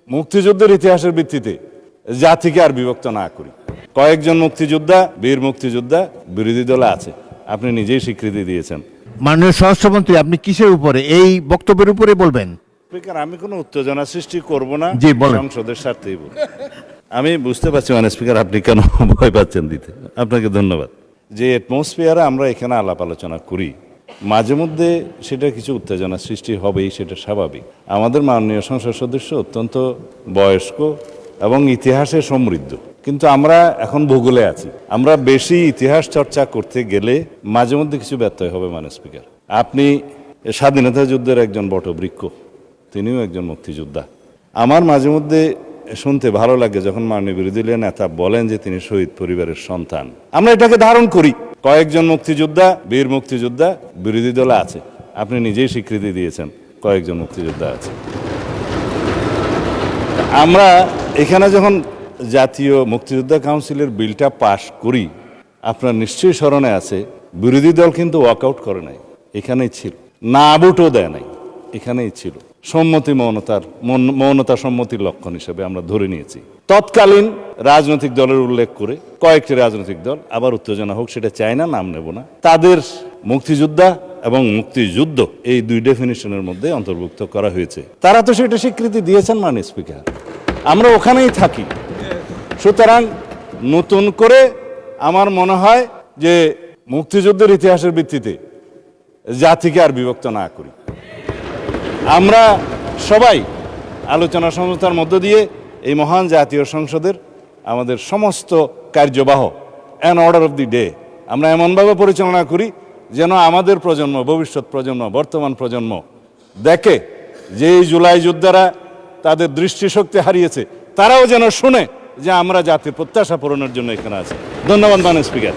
মুক্তিযুদ্ধের ইতিহাসের ভিত্তিতে জাতিকে আর বিভক্ত না করি। কয়েকজন মুক্তিযোদ্ধা, বীর মুক্তিযোদ্ধা বিরোধী দলে আছে, আপনি নিজেই স্বীকৃতি দিয়েছেন। মাননীয় স্বরাষ্ট্রমন্ত্রী, আপনি কিসের উপরে এই বক্তব্যের উপরে বলবেন? স্পিকার, আমি কোনো উত্তেজনা সৃষ্টি করব না, জি, বলেন। সংসদের স্বার্থেই বলব। আমি বুঝতে পারছি মানে স্পিকার আপনি কেন ভয় পাচ্ছেন দিতে, আপনাকে ধন্যবাদ। যে অ্যাটমসফিয়ারে আমরা এখানে আলাপ আলোচনা করি, মাঝে মধ্যে সেটা কিছু উত্তেজনা সৃষ্টি হবেই, সেটা স্বাভাবিক। আমাদের মাননীয় সংসদ সদস্য অত্যন্ত বয়স্ক এবং ইতিহাসে সমৃদ্ধ, কিন্তু আমরা এখন ভূগোলে আছি। আমরা বেশি ইতিহাস চর্চা করতে গেলে মাঝে মধ্যে কিছু ব্যত্যয় হবে মানে স্পিকার। আপনি স্বাধীনতা যুদ্ধের একজন বটবৃক্ষ, তিনিও একজন মুক্তিযোদ্ধা। আমার মাঝে মধ্যে শুনতে ভালো লাগে যখন মাননীয় বিরোধী দলীয় নেতা বলেন যে তিনি শহীদ পরিবারের সন্তান। আমরা এটাকে ধারণ করি। কয়েকজন মুক্তিযোদ্ধা, বীর মুক্তিযোদ্ধা বিরোধী দলে আছে, আপনি নিজেই স্বীকৃতি দিয়েছেন কয়েকজন মুক্তিযোদ্ধা আছে। আমরা এখানে যখন জাতীয় মুক্তিযোদ্ধা কাউন্সিলের বিলটা পাশ করি, আপনার নিশ্চয়ই স্মরণে আছে, বিরোধী দল কিন্তু ওয়াকআউট করে নাই, এখানেই ছিল। না ভোটও দেয় নাই, এখানেই ছিল। সম্মতি মৌনতা সম্মতির লক্ষণ হিসেবে আমরা ধরে নিয়েছি। তৎকালীন রাজনৈতিক দলের উল্লেখ করে কয়েকটি রাজনৈতিক দল, আবার উত্তেজনা হোক সেটা চায় না, নাম নেব না, তাদের মুক্তিযোদ্ধা এবং মুক্তিযুদ্ধ এই দুই ডেফিনিশনের মধ্যে অন্তর্ভুক্ত করা হয়েছে। তারা তো সেটা স্বীকৃতি দিয়েছেন মাননীয় স্পিকার, আমরা ওখানেই থাকি। সুতরাং নতুন করে আমার মনে হয় যে মুক্তিযুদ্ধের ইতিহাসের ভিত্তিতে জাতিকে আর বিভক্ত না করি। আমরা সবাই আলোচনা সমঝোতার মধ্য দিয়ে এই মহান জাতীয় সংসদের আমাদের সমস্ত কার্যবাহ an order of the day আমরা এমনভাবে পরিচালনা করি যেন আমাদের প্রজন্ম, ভবিষ্যৎ প্রজন্ম, বর্তমান প্রজন্ম দেখে যে এই জুলাই যোদ্ধারা তাদের দৃষ্টিশক্তি হারিয়েছে, তারাও যেন শুনে যে আমরা জাতির প্রত্যাশা পূরণের জন্য এখানে আছি। ধন্যবাদ মাননীয় স্পিকার।